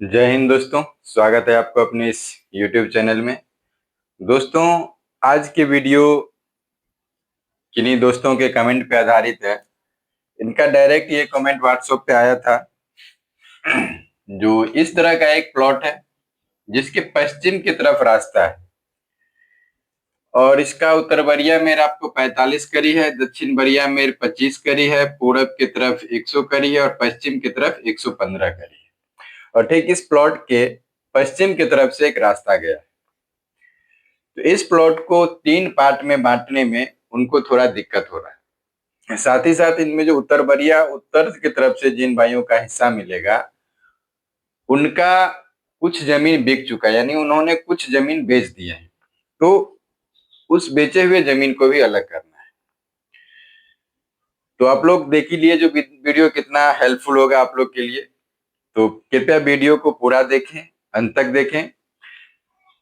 जय हिंद दोस्तों। स्वागत है आपको अपने इस YouTube चैनल में। दोस्तों, आज की वीडियो किन्हीं दोस्तों के कमेंट पे आधारित है। इनका डायरेक्ट ये कमेंट व्हाट्सएप पे आया था। जो इस तरह का एक प्लॉट है जिसके पश्चिम की तरफ रास्ता है और इसका उत्तर बरिया मेर आपको 45 करी है, दक्षिण बरिया मेर 25 करी है, पूरब की तरफ 100 करी है और पश्चिम की तरफ 115 करी है। और ठीक इस प्लॉट के पश्चिम की तरफ से एक रास्ता गया है। तो इस प्लॉट को 3 पार्ट में बांटने में उनको थोड़ा दिक्कत हो रहा है। साथ ही साथ इनमें जो उत्तर बरिया उत्तर की तरफ से जिन भाइयों का हिस्सा मिलेगा उनका कुछ जमीन बिक चुका है, यानी उन्होंने कुछ जमीन बेच दिया है। तो उस बेचे हुए जमीन को भी अलग करना है। तो आप लोग देख ही लिए जो वीडियो कितना हेल्पफुल होगा आप लोग के लिए। तो कृपया वीडियो को पूरा देखें, अंत तक देखें,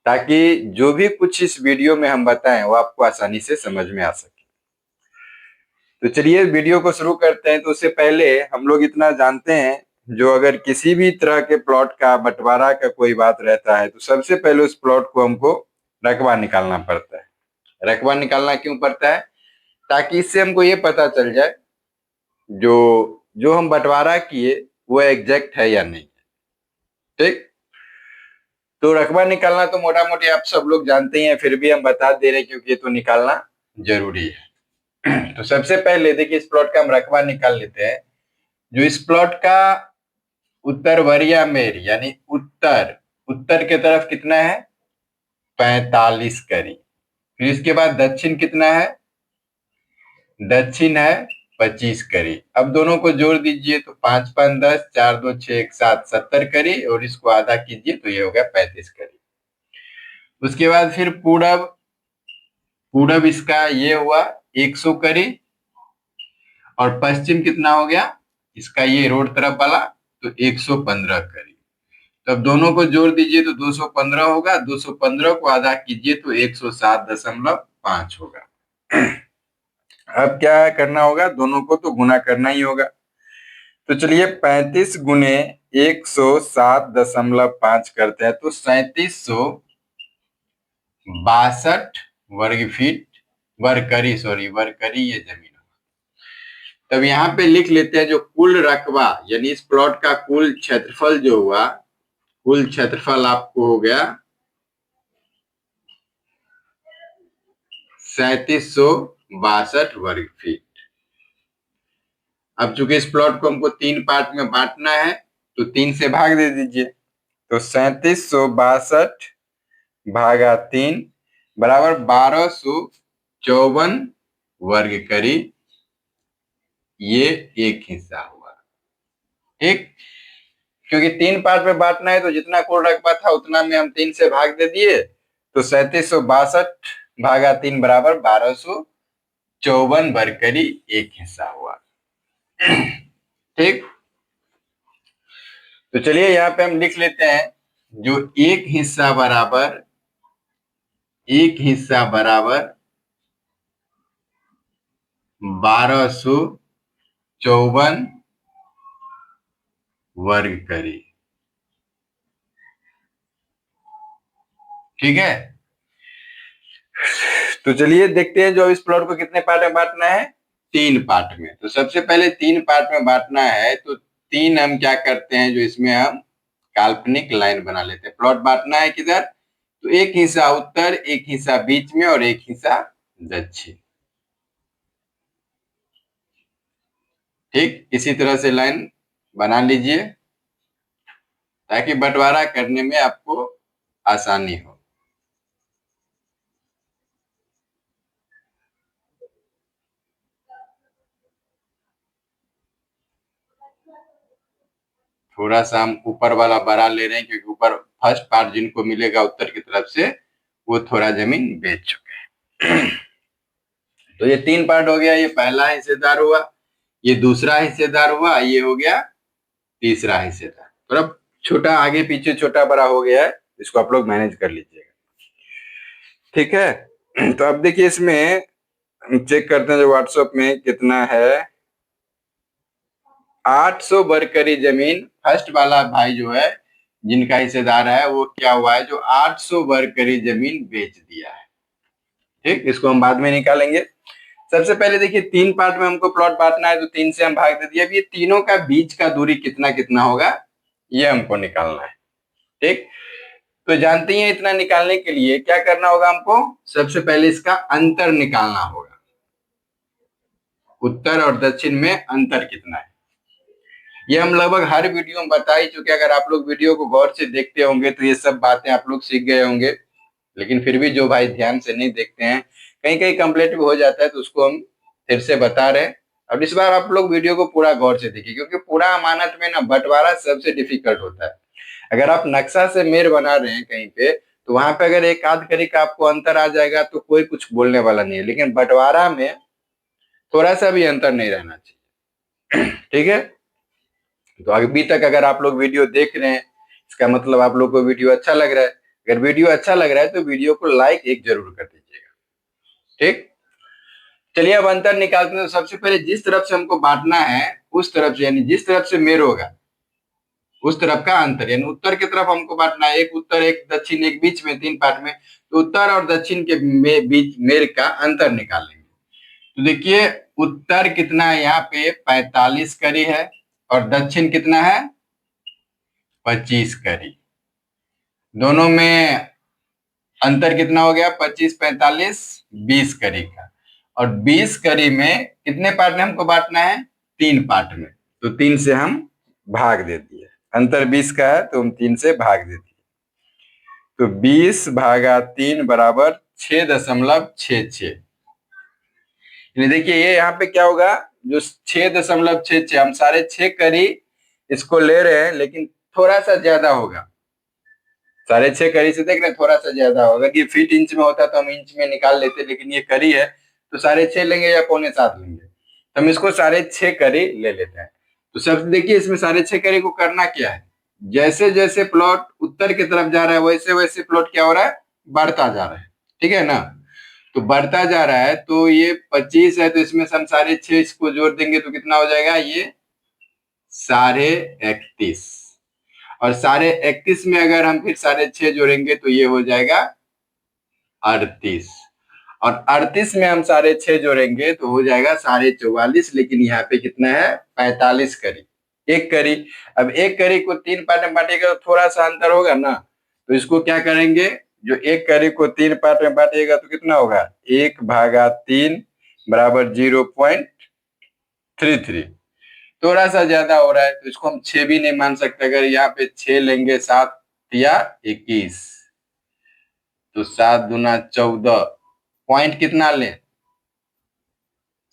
ताकि जो भी कुछ इस वीडियो में हम बताएं वो आपको आसानी से समझ में आ सके। तो चलिए वीडियो को शुरू करते हैं। तो उससे पहले हम लोग इतना जानते हैं, जो अगर किसी भी तरह के प्लॉट का बंटवारा का कोई बात रहता है तो सबसे पहले उस प्लॉट को हमको रकबा निकालना पड़ता है। रकबा निकालना क्यों पड़ता है? ताकि इससे हमको ये पता चल जाए जो जो हम बंटवारा किए वो एग्जैक्ट है या नहीं। ठीक। तो रकबा निकालना तो मोटा मोटी आप सब लोग जानते ही हैं, फिर भी हम बता दे रहे हैं क्योंकि ये तो निकालना जरूरी है। तो सबसे पहले देखिए इस प्लॉट का हम रकबा निकाल लेते हैं। जो इस प्लॉट का उत्तर वरिया मेर यानी उत्तर उत्तर के तरफ कितना है? 45 करी। फिर इसके बाद दक्षिण कितना है? दक्षिण है 25 करी। अब दोनों को जोड़ दीजिए तो 5 5 10, 4 2 6 1 7 70 करी और इसको आधा कीजिए तो ये हो गया 35 करी। उसके बाद फिर पूरब पूरब इसका ये हुआ 100 करी और पश्चिम कितना हो गया इसका, ये रोड तरफ वाला, तो 115 करी। तो अब दोनों को जोड़ दीजिए तो 215 होगा, 215 को आधा कीजिए तो 107.5 होगा। अब क्या करना होगा? दोनों को तो गुना करना ही होगा। तो चलिए 35 गुने 107.5 करते हैं तो 3762 वर्ग फीट वर्ग करी ये जमीन। तब यहाँ पे लिख लेते हैं जो कुल रकबा यानी इस प्लॉट का कुल क्षेत्रफल जो हुआ, कुल क्षेत्रफल आपको हो गया 3762 वर्ग फीट। अब चूंकि इस प्लॉट को हमको 3 पार्ट में बांटना है तो 3 से भाग दे दीजिए। तो 3762 भागा 3 बराबर 1254 वर्ग करी, ये एक हिस्सा हुआ। ठीक। क्योंकि 3 पार्ट में बांटना है तो जितना कुल रकबा था उतना में हम 3 से भाग दे दिए, तो 3762 भागा 3 बराबर 1254 वर्ग करी, एक हिस्सा हुआ। ठीक। तो चलिए यहाँ पे हम लिख लेते हैं जो एक हिस्सा बराबर 1254 वर्ग करी। ठीक है। तो चलिए देखते हैं जो इस प्लॉट को कितने पार्ट में बांटना है। 3 पार्ट में। तो सबसे पहले 3 पार्ट में बांटना है तो 3 हम क्या करते हैं, जो इसमें हम काल्पनिक लाइन बना लेते हैं। प्लॉट बांटना है किधर? तो एक हिस्सा उत्तर, एक हिस्सा बीच में और एक हिस्सा दक्षिण। ठीक। इसी तरह से लाइन बना लीजिए ताकि बंटवारा करने में आपको आसानी हो। थोड़ा सा हम ऊपर वाला बड़ा ले रहे हैं क्योंकि ऊपर फर्स्ट पार्ट जिनको मिलेगा उत्तर की तरफ से वो थोड़ा जमीन बेच चुके हैं। तो ये 3 पार्ट हो गया। ये पहला हिस्सेदार हुआ, ये दूसरा हिस्सेदार हुआ, ये हो गया तीसरा हिस्सेदार। थोड़ा छोटा आगे पीछे छोटा बड़ा हो गया है, इसको आप लोग मैनेज कर लीजिएगा। ठीक है। तो अब देखिए इसमें हम चेक करते हैं जो व्हाट्सएप में कितना है। 800 वर्ग करी जमीन फर्स्ट वाला भाई जो है जिनका हिस्सेदार है वो क्या हुआ है, जो 800 वर्ग करी जमीन बेच दिया है। ठीक, इसको हम बाद में निकालेंगे। सबसे पहले देखिए 3 पार्ट में हमको प्लॉट बांटना है, तो 3 से हम भाग दे दिए। अब ये तीनों का बीच का दूरी कितना कितना होगा ये हमको निकालना है। ठीक, तो जानते हैं इतना निकालने के लिए क्या करना होगा हमको, सबसे पहले इसका अंतर निकालना होगा। उत्तर और दक्षिण में अंतर कितना है ये हम लगभग हर वीडियो में बता ही चुके। अगर आप लोग वीडियो को गौर से देखते होंगे तो ये सब बातें आप लोग सीख गए होंगे, लेकिन फिर भी जो भाई ध्यान से नहीं देखते हैं, कहीं कहीं कंप्लीट भी हो जाता है, तो उसको हम फिर से बता रहे हैं। अब इस बार आप लोग वीडियो को पूरा गौर से देखिए, क्योंकि पूरा अमानत में ना बंटवारा सबसे डिफिकल्ट होता है। अगर आप नक्शा से मेर बना रहे हैं कहीं पे, तो वहां पे अगर एक आध करी का आपको अंतर आ जाएगा तो कोई कुछ बोलने वाला नहीं है, लेकिन बंटवारा में थोड़ा सा भी अंतर नहीं रहना चाहिए। ठीक है, तो अभी तक अगर आप लोग वीडियो देख रहे हैं, इसका मतलब आप लोग को वीडियो अच्छा लग रहा है। अगर वीडियो अच्छा लग रहा है तो वीडियो को लाइक एक जरूर कर दीजिएगा। ठीक, चलिए अब अंतर निकालते हैं। तो सबसे पहले जिस तरफ से हमको बांटना है उस तरफ से, यानी जिस तरफ से मेर होगा उस तरफ का अंतर, यानी उत्तर की तरफ हमको बांटना है, एक उत्तर एक दक्षिण एक बीच में 3 पार्ट में, तो उत्तर और दक्षिण के बीच मेर का अंतर निकालेंगे। तो देखिए उत्तर कितना है, यहाँ पे 45 करी है और दक्षिण कितना है 25 करी। दोनों में अंतर कितना हो गया, 25 45 20 करी का। और 20 करी में कितने पार्ट में हमको बांटना है, 3 पार्ट में, तो 3 से हम भाग दे दिए। अंतर 20 का है तो हम 3 से भाग दे दिए, तो 20 भागा 3 बराबर 6.66। देखिए ये यहाँ पे क्या होगा, जो 6.66 हम सारे 6 करी इसको ले रहे हैं, लेकिन थोड़ा सा ज्यादा होगा। 6.5 करी से देख रहे हैं थोड़ा सा ज्यादा होगा। अगर ये फीट इंच में होता तो हम इंच में निकाल लेते, लेकिन ये करी है तो 6.5 लेंगे या 6.25 लेंगे, तो हम इसको 6.5 करी ले लेते हैं। तो सब देखिए इसमें 6.5 करी को करना क्या है, जैसे जैसे प्लॉट उत्तर की तरफ जा रहा है वैसे वैसे प्लॉट क्या हो रहा है, बढ़ता जा रहा है। ठीक है ना, तो बढ़ता जा रहा है, तो ये 25 है तो इसमें से हम 6.5 इसको जोड़ देंगे तो कितना हो जाएगा, ये 31.5। और 31.5 में अगर हम फिर 6.5 जोड़ेंगे तो ये हो जाएगा 38। और 38 में हम 6.5 जोड़ेंगे तो हो जाएगा 44.5। लेकिन यहाँ पे कितना है 45 करी, एक करी। अब एक करी को 3 पार्ट में बांटेगा तो थोड़ा सा अंतर होगा ना, तो इसको क्या करेंगे, जो एक करी को 3 पार्ट में बांटेगा तो कितना होगा, 1/3 बराबर 0.33। थोड़ा सा ज्यादा हो रहा है तो इसको हम 6 भी नहीं मान सकते। अगर यहाँ पे 6 लेंगे 7 या 21, तो 7 दूना 14, पॉइंट कितना लें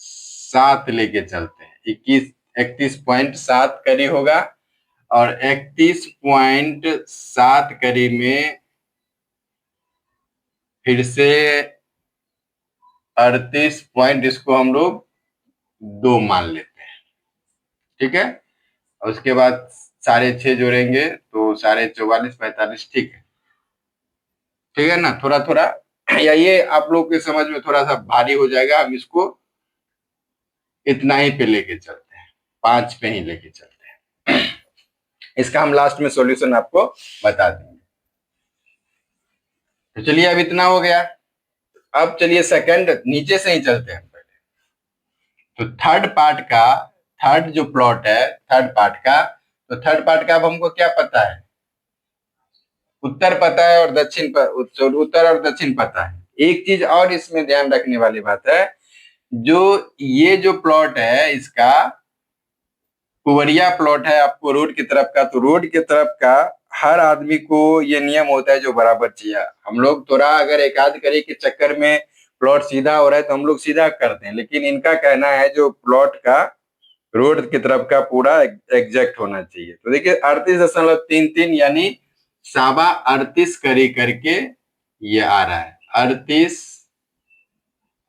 7 लेके चलते हैं, 31.7 करी होगा। और 31.7 करी में फिर से 38 पॉइंट, इसको हम लोग 2 मान लेते हैं। ठीक है, और उसके बाद 6.5 जोड़ेंगे तो 44.5 45। ठीक है, ठीक है ना, थोड़ा थोड़ा या ये आप लोग के समझ में थोड़ा सा भारी हो जाएगा, हम इसको इतना ही पे लेके चलते हैं, 5 पे ही लेके चलते हैं। इसका हम लास्ट में सॉल्यूशन आपको बता देंगे। तो चलिए अब इतना हो गया। अब चलिए सेकंड नीचे से ही चलते हैं पहले। तो थर्ड जो प्लॉट है थर्ड पार्ट का, तो थर्ड पार्ट का अब हमको क्या पता है, उत्तर पता है और दक्षिण उत्तर और दक्षिण पता है। एक चीज और इसमें ध्यान रखने वाली बात है, जो ये जो प्लॉट है इसका कुवरिया प्लॉट है आपको रोड की तरफ का, तो रोड की तरफ का हर आदमी को ये नियम होता है जो बराबर चाहिए। हम लोग थोड़ा अगर एकाध करे के चक्कर में प्लॉट सीधा हो रहा है तो हम लोग सीधा करते हैं, लेकिन इनका कहना है जो प्लॉट का रोड की तरफ का पूरा एग्जैक्ट होना चाहिए। तो देखिए 38.33 यानी 38.25 करी करके ये आ रहा है, 38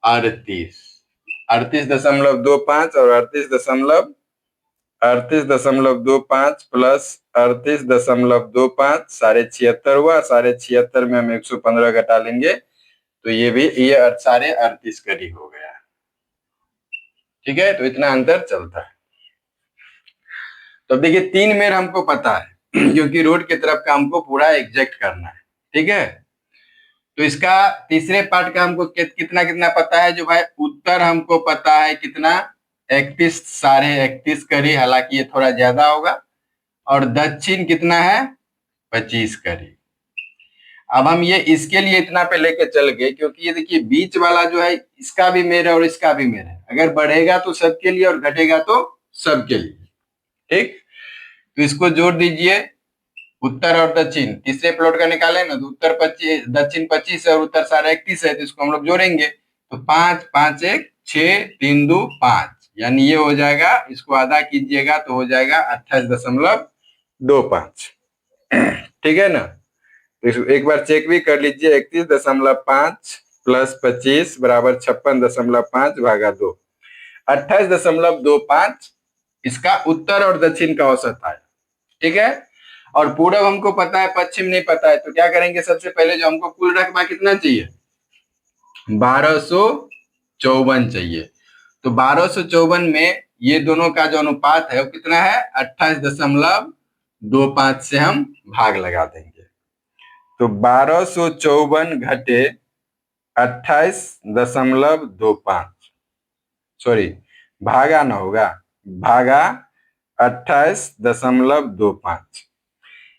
38 38.25 और 38.25 प्लस 38.25 76.5 हुआ। 76.5 में हम 115 घटा लेंगे तो ये भी ये 38 करी हो गया। ठीक है, तो इतना अंतर चलता है। तो अब देखिए 3 मेर हमको पता है, क्योंकि रोड की तरफ का हमको पूरा एग्जैक्ट करना है। ठीक है, तो इसका तीसरे पार्ट का हमको कितना कितना पता है जो भाई, उत्तर हमको पता है कितना, 31, 31.5 करीब, हालांकि ये थोड़ा ज्यादा होगा, और दक्षिण कितना है, 25 करीब। अब हम ये इसके लिए इतना पे लेके चल गए क्योंकि ये देखिए बीच वाला जो है इसका भी मेरा और इसका भी मेरा है, अगर बढ़ेगा तो सबके लिए और घटेगा तो सबके लिए। ठीक, तो इसको जोड़ दीजिए, उत्तर और दक्षिण तीसरे प्लॉट का निकाले ना, तो उत्तर 25, दक्षिण 25 है और उत्तर 31.5 है, तो इसको हम लोग जोड़ेंगे तो 5, 5 1 6, 3 2 5, यानी ये हो जाएगा, इसको आधा कीजिएगा तो हो जाएगा 28.25। ठीक है ना, तो एक बार चेक भी कर लीजिए, 31.5 प्लस 25 बराबर 56.5 भागा 2, 28.25 इसका उत्तर और दक्षिण का औसत आया। ठीक है, और पूरब हमको पता है, पश्चिम नहीं पता है, तो क्या करेंगे, सबसे पहले जो हमको कुल रकबा कितना चाहिए, 1254 चाहिए, तो 1254 में ये दोनों का जो अनुपात है वो कितना है, 28.25 से हम भाग लगा देंगे, तो 1254 घटे 28.25, सॉरी भागा ना होगा, भागा 28.25,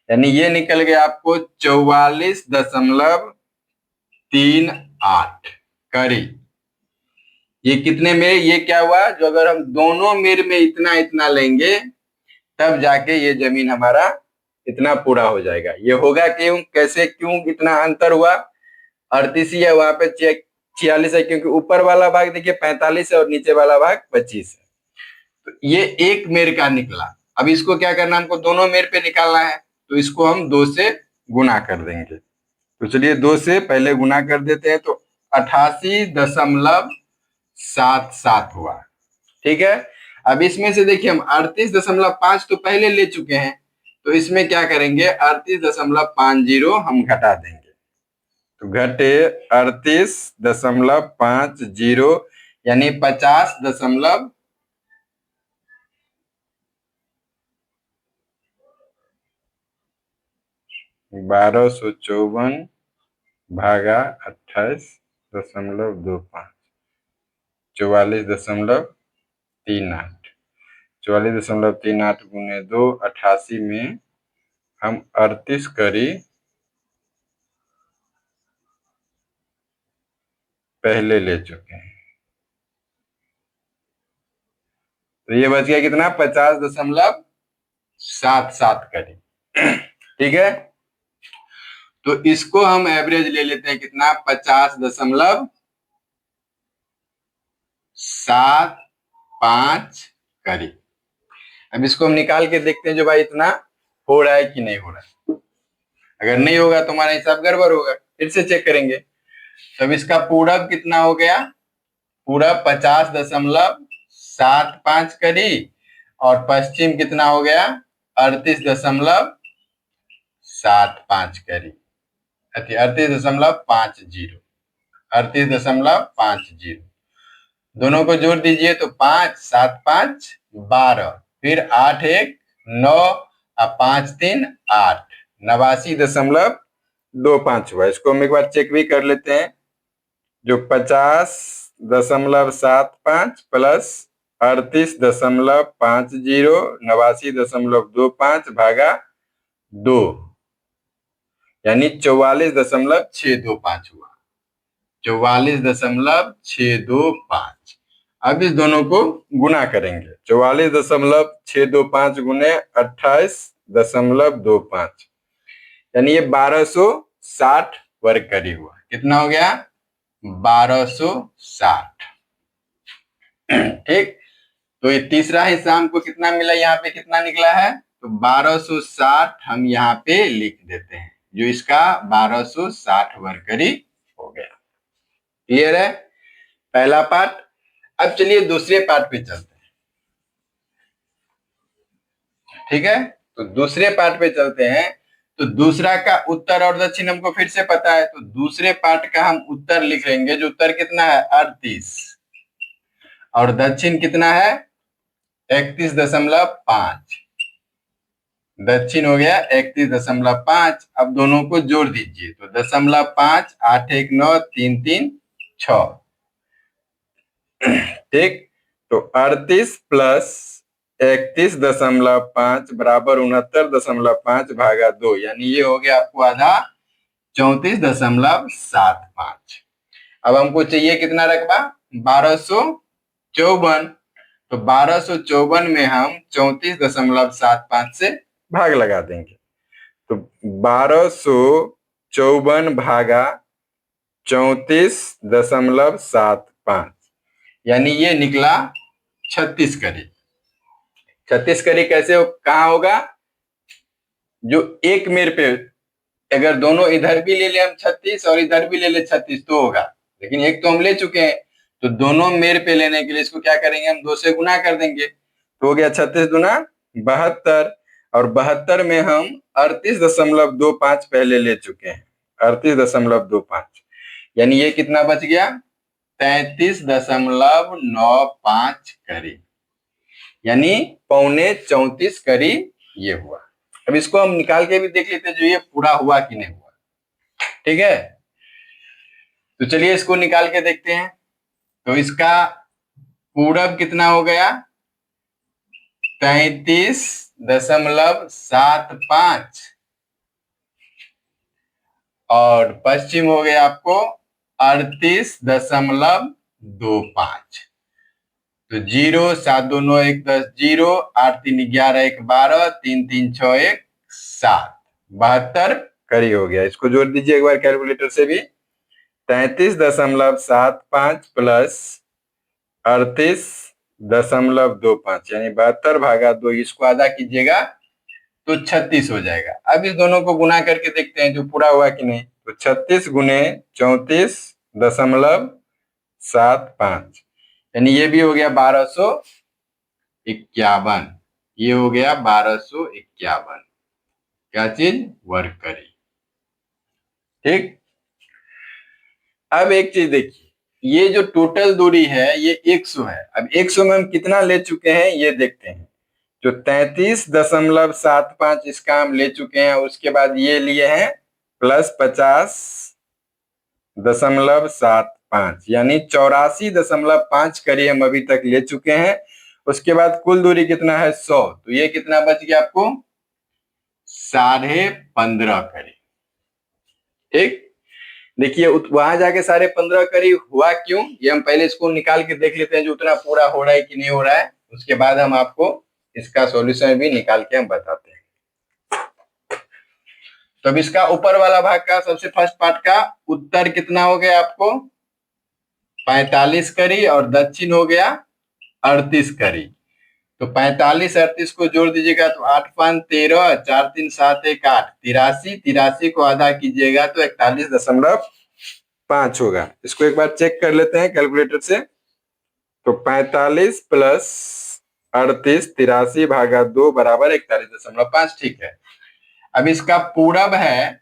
यानी ये निकल गया आपको 44.38 करीब। ये कितने में, ये क्या हुआ, जो अगर हम दोनों मेर में इतना इतना लेंगे तब जाके ये जमीन हमारा इतना पूरा हो जाएगा। ये होगा क्यों, कैसे, क्यों इतना अंतर हुआ, 38 है, वहां पे 46 है, क्योंकि ऊपर वाला भाग देखिए 45 है और नीचे वाला भाग 25 है, तो ये एक मेर का निकला। अब इसको क्या करना, हमको दोनों मेर पे निकालना है, तो इसको हम 2 से गुना कर देंगे, तो चलिए 2 से पहले गुना कर देते हैं, तो 88.77 हुआ। ठीक है, अब इसमें से देखिए हम 38.5 तो पहले ले चुके हैं, तो इसमें क्या करेंगे, 38.50 हम घटा देंगे, तो घटे 38.50 यानी 50.52 भागा 28.25, 44.38, 44.38 गुने 2, 88 में हम 38 करी पहले ले चुके हैं, तो ये बच गया कितना, 50.77 करी। ठीक है, तो इसको हम एवरेज ले लेते हैं कितना, 50.75 करी। अब इसको हम निकाल के देखते हैं जो भाई इतना हो रहा है कि नहीं हो रहा है, अगर नहीं होगा तो हमारा हिसाब गड़बड़ होगा, फिर से चेक करेंगे। तो अब इसका पूरब कितना हो गया, पूरब 50.75 करी, और पश्चिम कितना हो गया, 38.75 करी, 38.50, 38.50, दोनों को जोड़ दीजिए तो 5 7 5 12, फिर 8 1 9 और 5 3 8, 89.25 हुआ। इसको हम एक बार चेक भी कर लेते हैं, जो 50.75 प्लस 38.50, 89.25 भागा 2, यानी 44.625 हुआ, 44.625। अब इस दोनों को गुना करेंगे, 44.625 गुने 28.25, यानी ये 1260 वर्ग करी हुआ, कितना हो गया, 1260। ठीक, तो ये तीसरा हिस्सा हमको कितना मिला, यहाँ पे कितना निकला है, तो 1260 हम यहाँ पे लिख देते हैं, जो इसका 1260 वर्ग करी हो गया। क्लियर है पहला पार्ट। अब चलिए दूसरे पार्ट पे चलते हैं। ठीक है, तो दूसरे पार्ट पे चलते हैं, तो दूसरा का उत्तर और दक्षिण हमको फिर से पता है, तो दूसरे पार्ट का हम उत्तर लिख लेंगे, जो उत्तर कितना है 38, और दक्षिण कितना है 31.5, दक्षिण हो गया 31.5। अब दोनों को जोड़ दीजिए तो 0.5, 8 1 9, 3 3 6। ठीक, तो 38 प्लस 31.5 बराबर 69.5 भागा 2, यानी ये हो गया आपको आधा 34.75। अब हमको चाहिए कितना रकबा, 1254। तो 1254 में हम 34.75 से भाग लगा देंगे। तो 1254 भागा 34.75, यानी ये निकला 36 करी। 36 करी कैसे कहाँ होगा, जो एक मेर पे, अगर दोनों इधर भी ले ले हम 36 और इधर भी ले ले 36 तो होगा, लेकिन एक तो हम ले चुके हैं, तो दोनों मेर पे लेने के लिए इसको क्या करेंगे, हम 2 से गुना कर देंगे। तो हो गया 36 दूना 72, और 72 में हम 38.25 पहले ले चुके हैं, 38.25, यानी ये कितना बच गया, 33.95 करी, यानी 34.25 करी ये हुआ। अब इसको हम निकाल के भी देख लेते हैं जो ये पूरा हुआ कि नहीं हुआ। ठीक है, तो चलिए इसको निकाल के देखते हैं। तो इसका पूरब कितना हो गया, 33.75, और पश्चिम हो गया आपको 38.25। तो 0 7 2 9 1 10 0 8 3 11 1 12 3 3 6 1 7, 72 करी हो गया। इसको जोड़ दीजिए एक बार कैलकुलेटर से भी, 33.75 प्लस 38.25 यानी 72 भागा 2, इसको आधा कीजिएगा तो 36 हो जाएगा। अब इस दोनों को गुना करके देखते हैं जो पूरा हुआ कि नहीं। तो 36 गुने 34.75, यानी ये भी हो गया 1251, ये हो गया 1251, क्या चीज, वर्क करी। ठीक, अब एक चीज देखिए, ये जो टोटल दूरी है ये 100 है। अब 100 में हम कितना ले चुके हैं ये देखते हैं। जो 33.75 इसका हम ले चुके हैं, उसके बाद ये लिए हैं प्लस 50.75, यानी 84.5 करी हम अभी तक ले चुके हैं। उसके बाद कुल दूरी कितना है 100, तो ये कितना बच गया आपको, 15.5 करी। ठीक, देखिए वहां जाके 15.5 करी हुआ क्यों, ये हम पहले इसको निकाल के देख लेते हैं जो उतना पूरा हो रहा है कि नहीं हो रहा है, उसके बाद हम आपको इसका सॉल्यूशन भी निकाल के हम बताते हैं। तो अब इसका ऊपर वाला भाग का सबसे फर्स्ट पार्ट का उत्तर कितना हो गया आपको, 45 करी, और दक्षिण हो गया 38 करी। तो 45 38 को जोड़ दीजिएगा तो 8 5 13, 4 3 7 1 8, 83, 83 को आधा कीजिएगा तो 41.5 होगा। इसको एक बार चेक कर लेते हैं कैलकुलेटर से। तो 45 प्लस 38, 83 भागा 2 बराबर 41.5, ठीक है। अब इसका पूरब है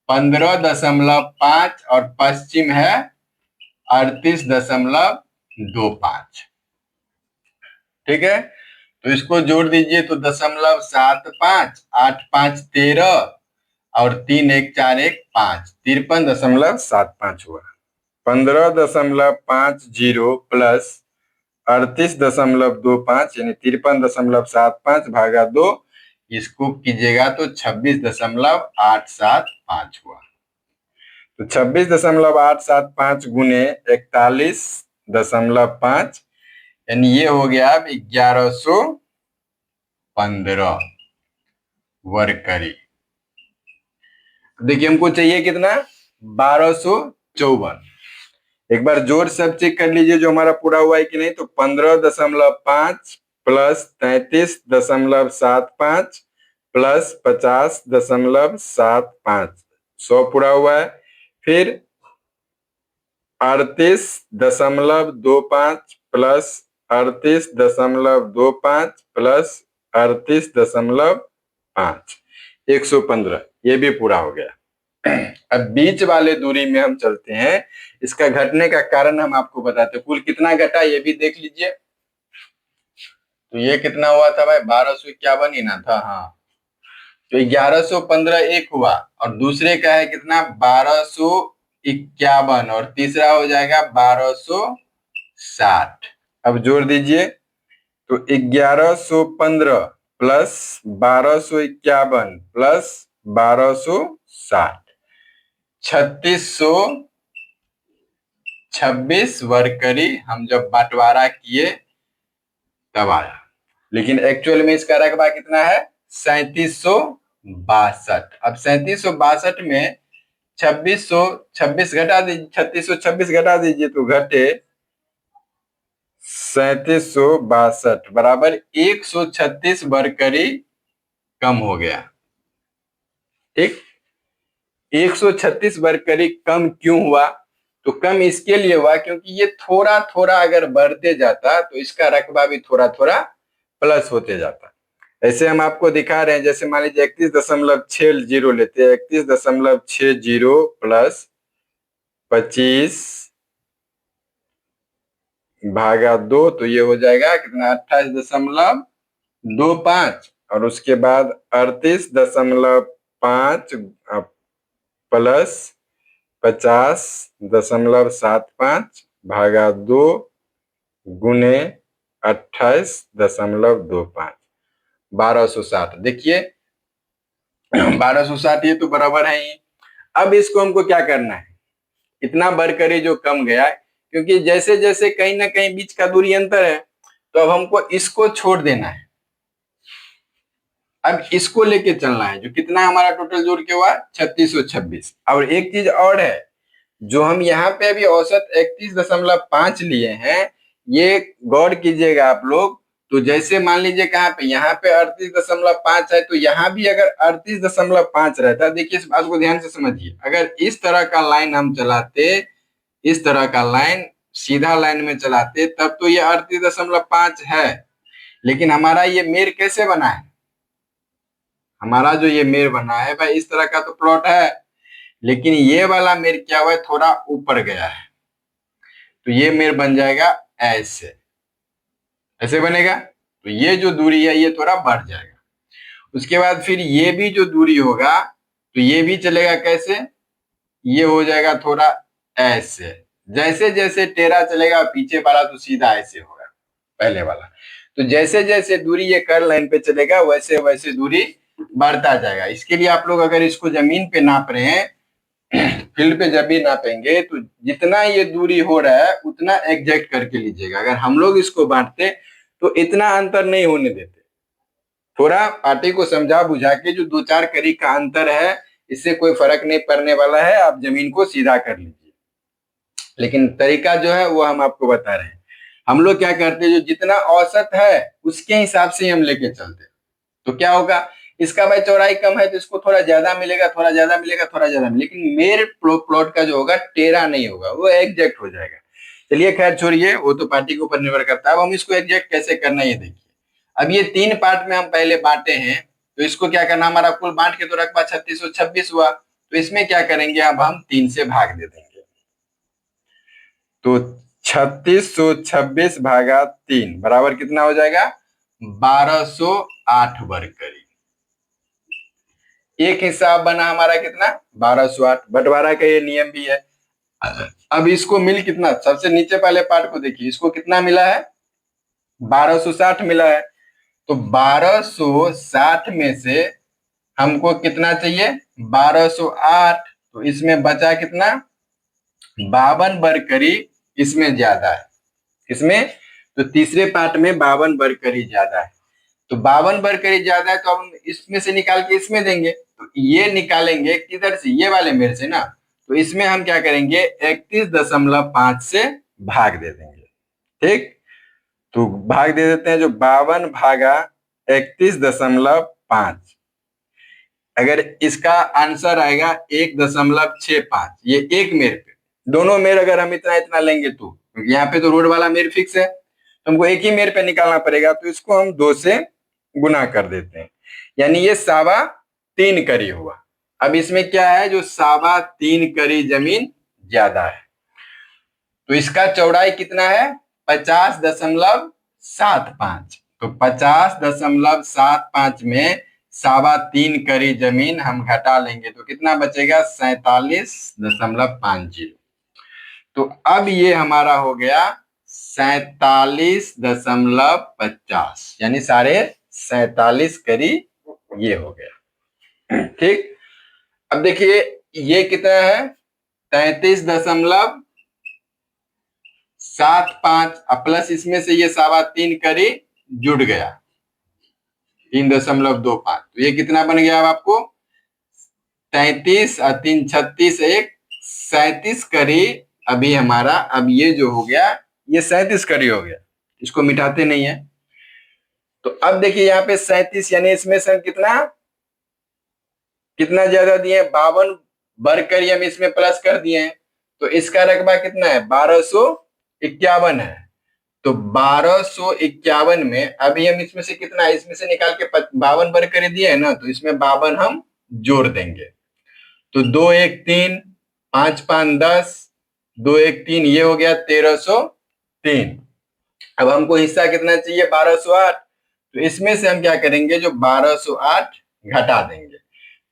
15.5 और पश्चिम है 38.25। ठीक है, तो इसको जोड़ दीजिए तो 0.75, 8 5 13, और 3 1 4 1 5, 53.75 हुआ। 15.50 प्लस 38.25 यानी 53.75 भागा 2, इसको कीजिएगा तो 26.875 हुआ। तो 26.875 गुने 41.5, यानी ये हो गया अब 1115 वर्ग करी। देखिए हमको चाहिए कितना, 1254। एक बार जोड़ सब चेक कर लीजिए जो हमारा पूरा हुआ है कि नहीं। तो 15.5 प्लस 33.75 प्लस 50.75, 100 पूरा हुआ है। फिर 38.25 प्लस 38.25 प्लस 38.5, 115, ये भी पूरा हो गया। अब बीच वाले दूरी में हम चलते हैं, इसका घटने का कारण हम आपको बताते हैं। कुल कितना घटा ये भी देख लीजिए। तो ये कितना हुआ था भाई, 1251 ही ना था, हाँ। तो 1115 एक हुआ, और दूसरे का है कितना 1251, और तीसरा हो जाएगा 1260। अब जोड़ दीजिए, तो 1115 प्लस 1251 प्लस 1260, 3626 वर्ग करी। हम जब बंटवारा किए तब आया, लेकिन एक्चुअल में इसका रकबा कितना है 3762। अब 3762 में 2626 घटा दीजिए, 3626 घटा दीजिए तो घटे 3762 बराबर 136 बरकरी कम हो गया। ठीक, 136 बरकरी कम क्यों हुआ? तो कम इसके लिए हुआ क्योंकि ये थोड़ा थोड़ा अगर बढ़ते जाता तो इसका रकबा भी थोड़ा थोड़ा प्लस होते जाता। ऐसे हम आपको दिखा रहे हैं, जैसे मान लीजिए 31.60 लेते हैं, 31.60 प्लस 25 भागा 2, तो ये हो जाएगा कितना 28.25, और उसके बाद 38.5 प्लस 50.75 भागा 2 गुने 28.25, 1260। देखिए 1260 ये तो बराबर है ही। अब इसको हमको क्या करना है, इतना बरकरी जो कम गया है, क्योंकि जैसे जैसे कहीं ना कहीं बीच का दूरी अंतर है, तो अब हमको इसको छोड़ देना है, अब इसको लेके चलना है। जो कितना हमारा टोटल जोड़ के हुआ 3626। और एक चीज और है, जो हम यहाँ पे अभी औसत 31.5 लिए हैं, ये गौर कीजिएगा आप लोग। तो जैसे मान लीजिए कहाँ पे, यहाँ पे 38.5 है, तो यहाँ भी अगर 38.5 रहता, देखिए इस बात को ध्यान से समझिए। अगर इस तरह का लाइन हम चलाते, इस तरह का लाइन सीधा लाइन में चलाते, तब तो ये 38.5 है। लेकिन हमारा ये मेर कैसे बना है, हमारा जो ये मेर बना है भाई इस तरह का तो प्लॉट है, लेकिन ये वाला मेर क्या हुआ है, थोड़ा ऊपर गया है। तो ये मेर बन जाएगा ऐसे, ऐसे बनेगा। तो ये जो दूरी है ये थोड़ा बढ़ जाएगा। उसके बाद फिर ये भी जो दूरी होगा, तो ये भी चलेगा कैसे, ये हो जाएगा थोड़ा ऐसे। जैसे जैसे टेढ़ा चलेगा पीछे वाला तो सीधा ऐसे होगा पहले वाला। तो जैसे जैसे दूरी ये कर्व लाइन पे चलेगा वैसे वैसे दूरी बढ़ता जाएगा। इसके लिए आप लोग अगर इसको जमीन पे नाप रहे हैं, फील्ड पे जब भी नापेंगे, तो जितना ये दूरी हो रहा है उतना एग्जैक्ट करके लीजिएगा। अगर हम लोग इसको बांटते तो इतना अंतर नहीं होने देते। थोड़ा पार्टी को समझा बुझा के, जो 2-4 करी का अंतर है इससे कोई फर्क नहीं पड़ने वाला है, आप जमीन को सीधा कर लीजिए। लेकिन तरीका जो है वो हम आपको बता रहे हैं। हम लोग क्या करते हैं, जो जितना औसत है उसके हिसाब से हम लेके चलते। तो क्या होगा, इसका भाई चौड़ाई कम है तो इसको थोड़ा ज्यादा मिलेगा, थोड़ा ज्यादा मिलेगा, थोड़ा ज्यादा मिलेगा, लेकिन मेरे प्लॉट का जो होगा टेढ़ा नहीं होगा, वो एग्जैक्ट हो जाएगा। चलिए खैर छोड़िए, वो तो पार्टी के ऊपर निर्भर करता है। अब हम इसको एग्जैक्ट कैसे करना है ये देखिए। अब ये 3 पार्ट में हम पहले बांटे हैं, तो इसको क्या करना, हमारा कुल बांट के तो रकबा 3626 हुआ, तो इसमें क्या करेंगे, अब हम 3 से भाग दे देंगे। तो 3626 भागा 3 बराबर कितना हो जाएगा 1208 वर्ग करी। एक हिसाब बना हमारा कितना 1208। बंटवारा का ये नियम भी है। अब इसको मिल कितना, सबसे नीचे वाले पार्ट को देखिए, इसको कितना मिला है 1260 मिला है। तो 1260 में से हमको कितना चाहिए 1208, तो इसमें बचा कितना 52 बरकरी इसमें ज्यादा है। इसमें तो तीसरे पार्ट में 52 बरकरी ज्यादा है। तो 52 बरकरी ज्यादा है, तो हम इसमें से निकाल के इसमें देंगे। तो ये निकालेंगे किधर से, ये वाले मेरे से ना, तो इसमें हम क्या करेंगे 31.5 से भाग दे देंगे। ठीक, तो भाग दे देते हैं, जो 52 भागा 31.5, अगर इसका आंसर आएगा 1.65, ये एक मेर पे, दोनों मेर अगर हम इतना इतना लेंगे तो, क्योंकि यहाँ पे तो रोड वाला मेर फिक्स है, तो हमको एक ही मेर पे निकालना पड़ेगा, तो इसको हम 2 से गुना कर देते हैं, यानी ये 3.25 करी हुआ। अब इसमें क्या है, जो 3.25 करी जमीन ज्यादा है, तो इसका चौड़ाई कितना है 50.75। तो 50.75 में 3.25 करी जमीन हम घटा लेंगे तो कितना बचेगा? 47.50। तो अब ये हमारा हो गया 47.50, यानी 47.5 करी ये हो गया। ठीक, अब देखिए ये कितना है? 33.75 प्लस इसमें से ये 3.25 करी जुड़ गया 3.25, तो ये कितना बन गया अब आपको? 33 और 3 36, एक 37 करी। अभी हमारा अब ये जो हो गया ये 37 करी हो गया, इसको मिटाते नहीं है। तो अब देखिए यहाँ पे 37, यानी इसमें से कितना कितना ज्यादा दिए? 52 बढ़कर हम इसमें प्लस कर दिए हैं, तो इसका रकबा कितना है? 1251 है। तो 1251 में अभी हम इसमें से कितना, इसमें से निकाल के 52 बढ़कर दिए है ना, तो इसमें 52 हम जोड़ देंगे। तो 2 1 3, 5 5 10, 2 1 3, ये हो गया 1303। अब हमको हिस्सा कितना चाहिए? 1208। तो इसमें से हम क्या करेंगे? जो 1208 घटा देंगे,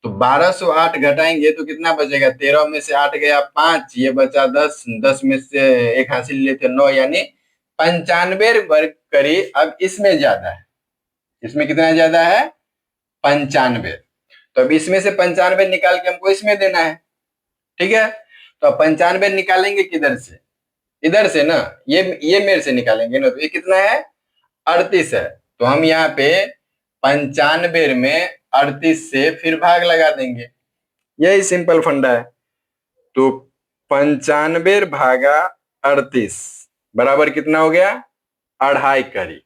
तो 1208 घटाएंगे तो कितना बचेगा? 13 में से 8 गया 5, ये बचा 10, 10 में से एक हासिल लेते 9, यानी 95 वर्ग करी। अब इसमें ज्यादा है, इसमें कितना ज्यादा है? 95। तो अब इसमें से 95 निकाल के हमको इसमें देना है। ठीक है, तो अब 95 निकालेंगे किधर से? इधर से ना, ये मेरे से निकालेंगे ना, तो ये कितना है? 38 है। तो हम यहाँ पे 95 में 38 से फिर भाग लगा देंगे, यही सिंपल फंडा है। तो 95 भागा 38 बराबर कितना हो गया? 2.5 करी।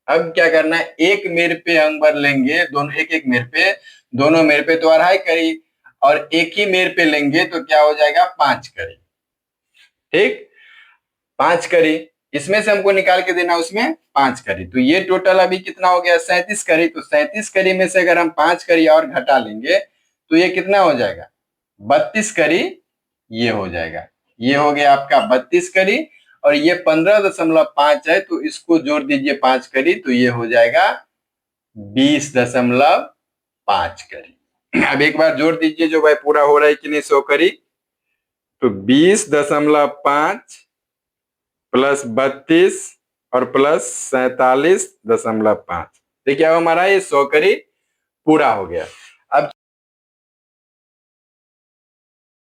अब क्या करना है? एक मेर पे हम भर लेंगे, दोनों एक एक मेर पे, दोनों मेर पे तो 2.5 करी, और एक ही मेर पे लेंगे तो क्या हो जाएगा? 5 करी। ठीक, 5 करी, इसमें से हमको निकाल के देना उसमें 5 करी। तो ये टोटल अभी कितना हो गया? 37 करी। तो 37 करी में से अगर हम 5 करी और घटा लेंगे तो ये कितना हो जाएगा? 32 करी ये हो जाएगा। ये हो गया आपका 32 करी, और ये 15.5 है, तो इसको जोड़ दीजिए 5 करी, तो ये हो जाएगा 20.5 करी। अब एक बार जोड़ दीजिए जो भाई पूरा हो रहा है कि नहीं 100 करी। तो 20.5 प्लस 32 और प्लस 47.5, देखिए अब हमारा ये 100 करी पूरा हो गया।